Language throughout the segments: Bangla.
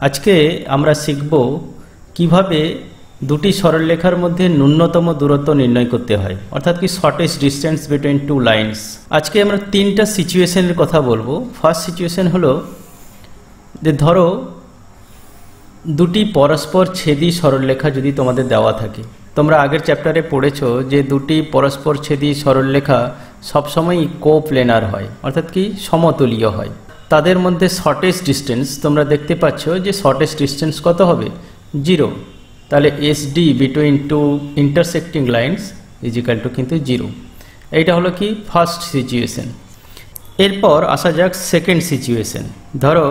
আজকে আমরা শিখব কিভাবে দুটি সরলরেখার মধ্যে ন্যূনতম দূরত্ব নির্ণয় করতে হয়, অর্থাৎ কি shortest distance between two lines. আজকে আমরা তিনটা সিচুয়েশনের কথা বলবো। ফার্স্ট সিচুয়েশন হলো যে ধরো দুটি পরস্পর ছেদি সরলরেখা যদি তোমাদের দেওয়া থাকে। তোমরা আগের চ্যাপ্টারে পড়েছো যে দুটি পরস্পর ছেদি সরলরেখা সবসময় কোপ্লেনার হয়, অর্থাৎ কি সমতলীয় হয়। তাদের মধ্যে শর্টেস্ট ডিস্টেন্স তোমরা দেখতে পাচ্ছ যে শর্টেস্ট ডিস্টেন্স কত হবে, 0। তাহলে SD between two intersecting lines is equal to কিন্তু 0। এইটা হলো কি ফার্স্ট সিচুয়েশন। এরপর আসা যাক সেকেন্ড সিচুয়েশন। ধরো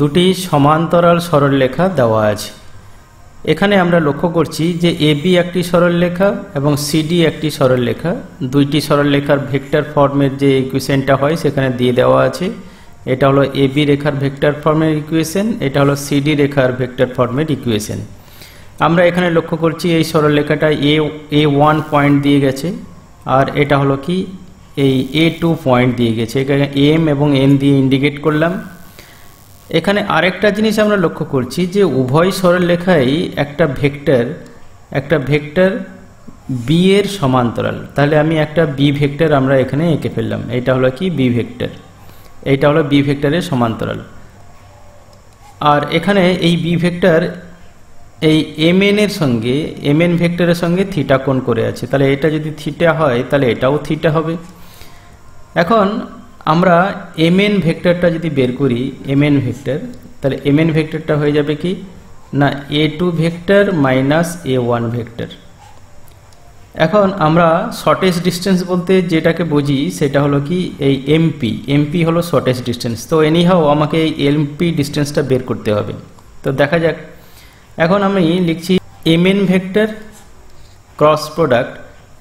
দুটি সমান্তরাল সরলরেখা দেওয়া আছে। এখানে আমরা লক্ষ্য করছি যে AB একটি সরলরেখা এবং CD একটি সরলরেখা। দুইটি সরলরেখার ভেক্টর ফর্মের যে ইকুয়েশনটা হয় সেখানে দিয়ে দেওয়া আছে। এটা হলো AB রেখার ভেক্টর ফর্মের ইকুয়েশন, এটা হলো CD রেখার ভেক্টর ফর্মের ইকুয়েশন। আমরা এখানে লক্ষ্য করছি এই সরলরেখাটা A1 পয়েন্ট দিয়ে গেছে, আর এটা হলো কি এই A2 পয়েন্ট দিয়ে গেছে। এখানে M এবং N দিয়ে ইন্ডিকেট করলাম। এখানে আরেকটা জিনিস আমরা লক্ষ্য করছি যে উভয় সরলরেখাই একটা ভেক্টর B এর সমান্তরাল। তাহলে আমি একটা B ভেক্টর আমরা এখানে এঁকে ফেললাম। এটা হলো কি B ভেক্টর, এইটা হলো B ভেক্টরের সমান্তরাল। আর এখানে এই B ভেক্টর এই MN এর সঙ্গে MN ভেক্টরের সঙ্গে থিটা কোণ করে আছে। তাহলে এটা যদি থিটা হয় তাহলে এটাও থিটা হবে। এখন আমরা MN ভেক্টরটা যদি বের করি, MN ভেক্টর, তাহলে MN ভেক্টরটা হয়ে যাবে কি না A2 vector minus A1 vector. এখন আমরা শর্টেস্ট ডিস্টেন্স বলতে যেটাকে বুঝি সেটা হলো কি এই MP হলো শর্টেস্ট ডিস্টেন্স। তো এনিহাও আমাকে এই MP ডিস্টেন্সটা বের করতে হবে। তো দেখা যাক, এখন আমি লিখছি MN ভেক্টর ক্রস প্রোডাক্ট।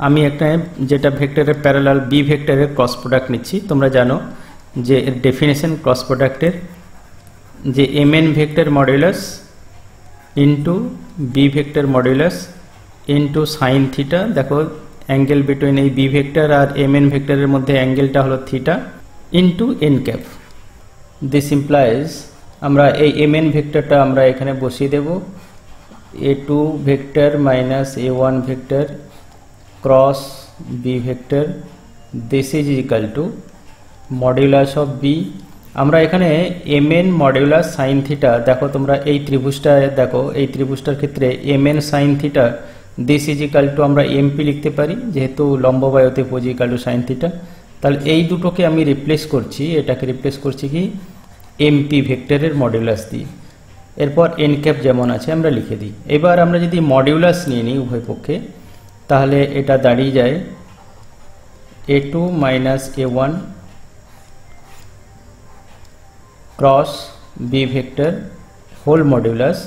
আমি একটা যেটা ভেক্টরের প্যারালাল B ভেক্টরের ক্রস প্রোডাক্ট নিচ্ছি। তোমরা জানো যে এর ডেফিনেশন ক্রস প্রোডাক্টের যে MN vector modulus into B vector modulus into sine theta. দেখো অ্যাঙ্গেল বিটুইন এই B ভেক্টর আর MN ভেক্টরের মধ্যে অ্যাঙ্গেলটা হলো theta into n cap. This implies আমরা এই MN ভেক্টরটা আমরা এখানে বসিয়ে দেব A2 vector minus A1 vector cross B vector. This is equal two modulus of B। আমরা এখানে MN মডুলাস সাইন থিটা, দেখো তোমরা এই ত্রিভুজটা দেখো, এই ত্রিভুজটার ক্ষেত্রে MN sine theta this is equal to আমরা MP লিখতে পারি, যেহেতু লম্ববায়ুতে পোজ ইকুয়াল টু সাইন থিটা। তাহলে এই দুটোকে আমি রিপ্লেস করছি, এটাকে রিপ্লেস করছি কি MP ভেক্টরের মডুলাস দিই। এরপর n ক্যাপ যেমন আছে আমরা লিখে দিই। এবার আমরা যদি মডুলাস নিয়ে নিই উভয় পক্ষে, তাহলে এটা দাঁড়িয়ে যায় A2 minus A1 cross B vector whole modulus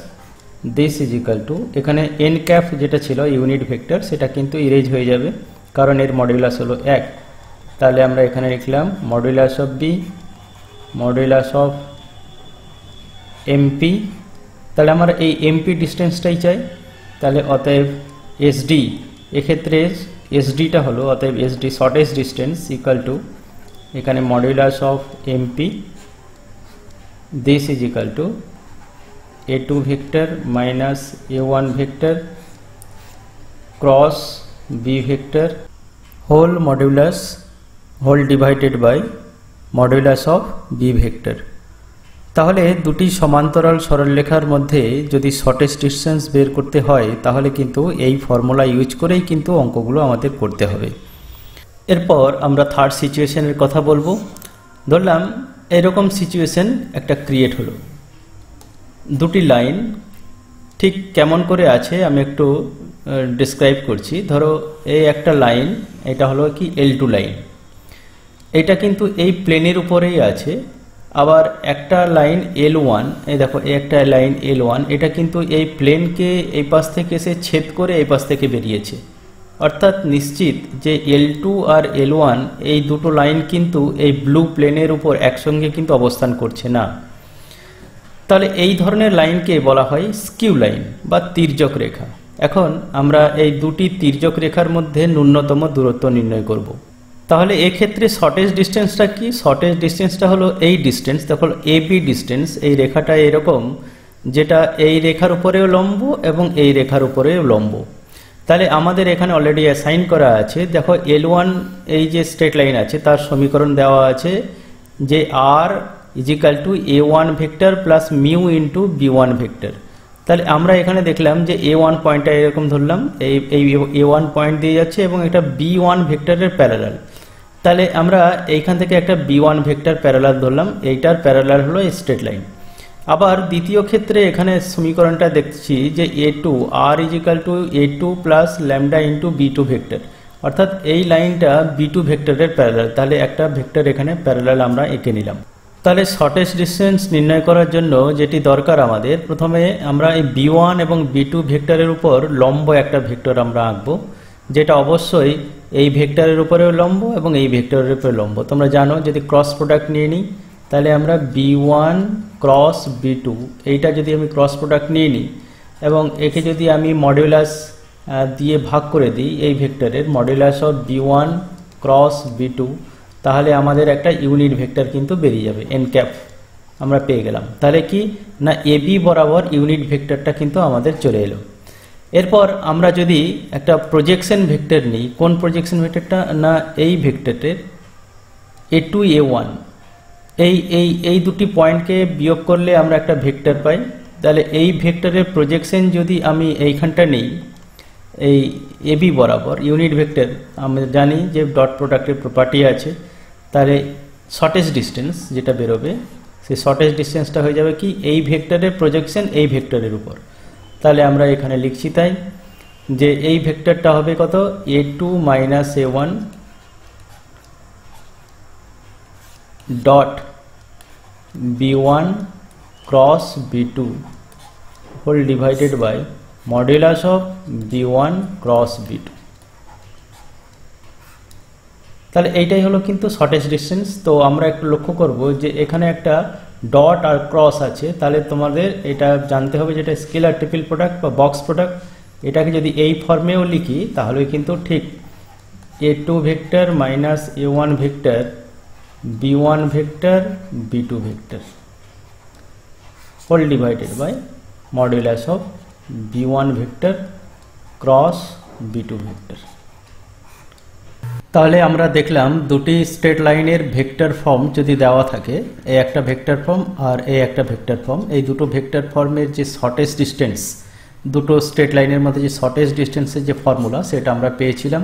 this is equal to, এখানে n ক্যাপ যেটা ছিল ইউনিট ভেক্টর সেটা কিন্তু ইরেজ হয়ে যাবে কারণ এর মডুলাস হলো 1। তাহলে আমরা এখানে লিখলাম modulus of B modulus of MP। তাহলে আমরা এই MP ডিস্টেন্সটাই চাই। তাহলে অতএব SD, এক্ষেত্রে SDটা হলো, অতএব SD shortest distance equal to এখানে modulus of MP this is equal to A2 vector minus A1 vector cross B vector whole modulus whole divided by modulus of B vector. তাহলে দুটি সমান্তরাল সরলরেখার মধ্যে যদি শর্টেস্ট ডিস্টেন্স বের করতে হয় তাহলে কিন্তু এই ফর্মুলা ইউজ করেই কিন্তু অঙ্কগুলো আমাদের করতে হবে। এরপর আমরা থার্ড সিচুয়েশনের কথা বলবো। ধরলাম এরকম সিচুয়েশন একটা ক্রিয়েট হলো, দুটি লাইন ঠিক কেমন করে আছে আমি একটু ডিসক্রাইব করছি। ধরো এই একটা লাইন, এটা হলো কি L2 লাইন, এটা কিন্তু এই প্লেনের উপরেই আছে। আবার একটা লাইন L1, এই দেখো এই একটা লাইন L1, এটা কিন্তু এই প্লেনকে এই পাশ থেকে এসে ছেদ করে এই পাশ থেকে বেরিয়েছে। অর্থাৎ নিশ্চিত যে L2 আর L1 এই দুটো লাইন কিন্তু এই ব্লু প্লেনের উপর একসঙ্গে কিন্তু অবস্থান করছে না। তাহলে এই ধরনের লাইনকে বলা হয় স্কিউ লাইন বা তির্যক রেখা। এখন আমরা এই দুটি তির্যক রেখার মধ্যে ন্যূনতম দূরত্ব নির্ণয় করব। তাহলে এক্ষেত্রে শর্টেস্ট ডিস্টেন্সটা কি? শর্টেস্ট ডিস্টেন্সটা হলো এই ডিস্টেন্স, দেখো AB ডিস্টেন্স, এই রেখাটা এরকম যেটা এই রেখার উপরেও লম্ব এবং এই রেখার উপরেও লম্ব। তাহলে আমাদের এখানে অলরেডি অ্যাসাইন করা আছে, দেখো L1 এই যে স্ট্রেট লাইন আছে তার সমীকরণ দেওয়া আছে যে r is equal to a1 vector plus mu into b1 vector. তাহলে আমরা এখানে দেখলাম যে a1 পয়েন্টটা এরকম ধরলাম, এই a1 পয়েন্ট দিয়ে যাচ্ছে এবং এটা b1 ভেক্টরের প্যারালাল। তাহলে আমরা এইখান থেকে একটা b1 ভেক্টর প্যারালাল ধরলাম, এইটার প্যারালাল হলো স্ট্রেট লাইন। আবার দ্বিতীয় ক্ষেত্রে এখানে সমীকরণটা দেখছি যে a2 r is equal to a2 plus lambda into b2 vector, অর্থাৎ এই লাইনটা b2 ভেক্টরের প্যারালাল। তাহলে একটা ভেক্টর এখানে প্যারালাল আমরা এঁকে নিলাম। তাহলে শর্টেস্ট ডিস্টেন্স নির্ণয় করার জন্য যেটি দরকার আমাদের, প্রথমে আমরা এই b1 এবং b2 ভেক্টরের উপর লম্ব একটা ভেক্টর আমরা আঁকবো, যেটা অবশ্যই এই ভেক্টরের উপরেও লম্ব এবং এই ভেক্টরের উপরে লম্ব। তোমরা জানো যদি ক্রস প্রোডাক্ট নিয়ে নিই তাহলে আমরা b1 ক্রস b2 এইটা যদি আমি ক্রস প্রোডাক্ট নিয়ে নিই এবং একে যদি আমি মডুলাস দিয়ে ভাগ করে দিই, এই ভেক্টরের modulus of b1 cross b2, তাহলে আমাদের একটা ইউনিট ভেক্টর কিন্তু বেরিয়ে যাবে, n ক্যাপ আমরা পেয়ে গেলাম। তাহলে কি না ab বরাবর ইউনিট ভেক্টরটা কিন্তু আমাদের চলে এলো। এরপর আমরা যদি একটা প্রজেকশন ভেক্টর নিই, কোন প্রজেকশন ভেক্টরটা না এই ভেক্টরের a2 a1, এই দুটি পয়েন্টকে বিয়োগ করলে আমরা একটা ভেক্টর পাই। তাহলে এই ভেক্টরের প্রজেকশন যদি আমি এইখানটা নিই এই ab বরাবর ইউনিট ভেক্টর, আমরা জানি যে ডট প্রোডাক্টের প্রপার্টি আছে, তাহলে শর্টেস্ট ডিস্টেন্স যেটা বেরোবে সেই শর্টেস্ট ডিস্টেন্সটা হয়ে যাবে কি এই ভেক্টরের প্রজেকশন এই ভেক্টরের উপর। তাহলে আমরা এখানে লিখছি তাই যে এই ভেক্টরটা হবে কত a2 minus a1 dot b1 cross b2 whole divided by modulus of b1 cross b2। তাহলে এইটাই হলো কিন্তু শর্টেস্ট ডিস্টেন্স। তো আমরা একটু লক্ষ্য করব যে এখানে একটা ডট আর ক্রস আছে, তাহলে তোমাদের এটা জানতে হবে যেটা স্কেলার ট্রিপল প্রোডাক্ট বা বক্স প্রোডাক্ট। এটাকে যদি এই ফর্মেও লিখি তাহলে কিন্তু ঠিক a2 vector minus a1 vector b1 vector b2 vector whole divided by modulus of b1 vector cross b2 vector. তাহলে আমরা দেখলাম দুটি স্ট্রেট লাইনের ভেক্টর ফর্ম যদি দেওয়া থাকে, এই একটা ভেক্টর ফর্ম আর এই একটা ভেক্টর ফর্ম, এই দুটো ভেক্টর ফর্মের যে শর্টেস্ট ডিস্টেন্স, দুটো স্ট্রেট লাইনের মধ্যে যে শর্টেস্ট ডিস্টেন্সের যে ফর্মুলা সেটা আমরা পেয়েছিলাম।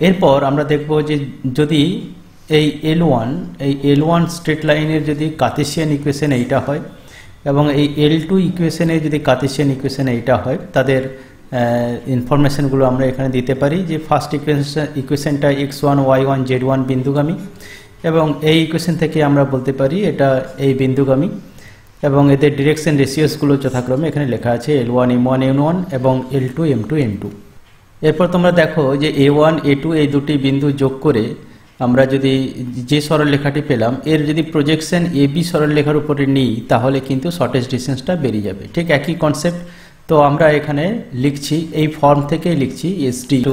এরপর আমরা দেখব যে যদি এই L1 স্ট্রেট লাইনের যদি কার্টেসিয়ান ইকুয়েশন এইটা হয় এবং এই L2 ইকুয়েশনের যদি কার্টেসিয়ান ইকুয়েশন এইটা হয়, তাদের ইনফরমেশনগুলো আমরা এখানে দিতে পারি যে ফার্স্ট ইকুয়েশনটা x1 y1 z1 বিন্দুগামী এবং এই ইকুয়েশন থেকে আমরা বলতে পারি এটা এই বিন্দুগামী এবং এদের ডিরেকশন রেশিওসগুলো যথাক্রমে এখানে লেখা আছে L1 m1 n1 এবং L2 m2 n2। এরপর তোমরা দেখো যে a1 a2 এই দুটি বিন্দু যোগ করে আমরা যদি যে সরলরেখাটি পেলাম এর যদি প্রজেকশন ab সরলরেখার উপরে নিই তাহলে কিন্তু শর্টেস্ট ডিস্টেন্সটা বেরিয়ে যাবে। ঠিক একই কনসেপ্ট। তো আমরা এখানে লিখছি এই ফর্ম থেকে লিখছি ST2,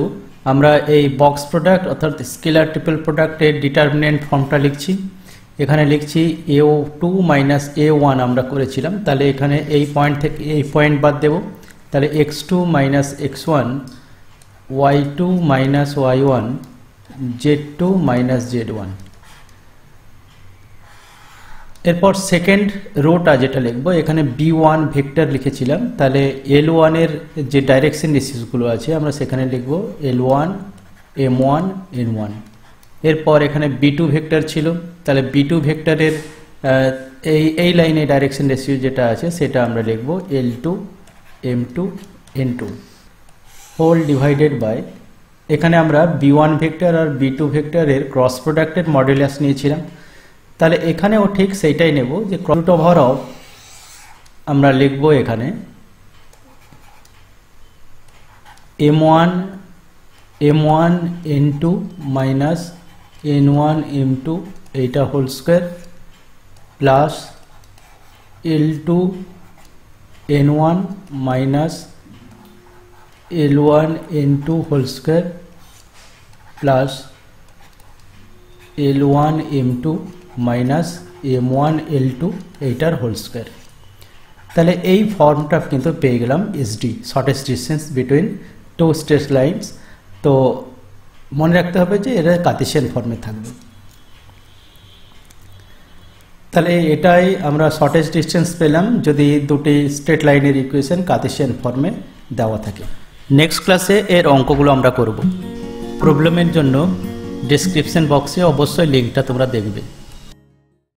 আমরা এই বক্স প্রোডাক্ট অর্থাৎ স্কেলার ট্রিপল প্রোডাক্টের ডিটারমিনেন্ট ফর্মটা লিখছি। এখানে লিখছি a2 মাইনাস a1 আমরা করেছিলাম, তাহলে এখানে এই পয়েন্ট থেকে এই পয়েন্ট বাদ দেব, তাহলে x2 minus x1 y2 minus y1 z2 minus z1। এরপর সেকেন্ড রোটা যেটা লিখবো এখানে b1 ভেক্টর লিখেছিলাম, তাহলে L1 এর যে ডাইরেকশন রেশিওসগুলো আছে আমরা সেখানে লিখব L1 m1 n1। এরপর এখানে b2 ভেক্টর ছিল, তাহলে b2 ভেক্টরের এই লাইনে ডাইরেকশন রেশিও যেটা আছে সেটা আমরা লিখব L2 m2 n2 whole divided by, এখানে আমরা b1 ভেক্টর আর b2 ভেক্টরের ক্রস প্রোডাক্টের মডুলাস নিয়েছিলাম, তাহলে এখানেও ঠিক সেইটাই নেব যে রুট ওভার অফ আমরা লিখব এখানে m1 n2 minus n1 m2 এইটা whole square plus L2 n1 minus L1 n2 whole square plus L1 m2 minus m1 L2 এইটার হোল স্কোয়ার। তাহলে এই ফর্মটা কিন্তু পেয়ে গেলাম SD, shortest distance between two straight lines. তো মনে রাখতে হবে যে এটা কার্টেসিয়ান ফর্মে থাকবে। তাহলে এটাই আমরা শর্টেস্ট ডিস্টেন্স পেলাম যদি দুটি স্ট্রেট লাইনের ইকুয়েশন কার্টেসিয়ান ফর্মে দেওয়া থাকে। নেক্সট ক্লাসে এর অঙ্কগুলো আমরা করব। প্রবলেমের জন্য ডেসক্রিপশন বক্সে অবশ্যই লিঙ্কটা তোমরা দেখবে।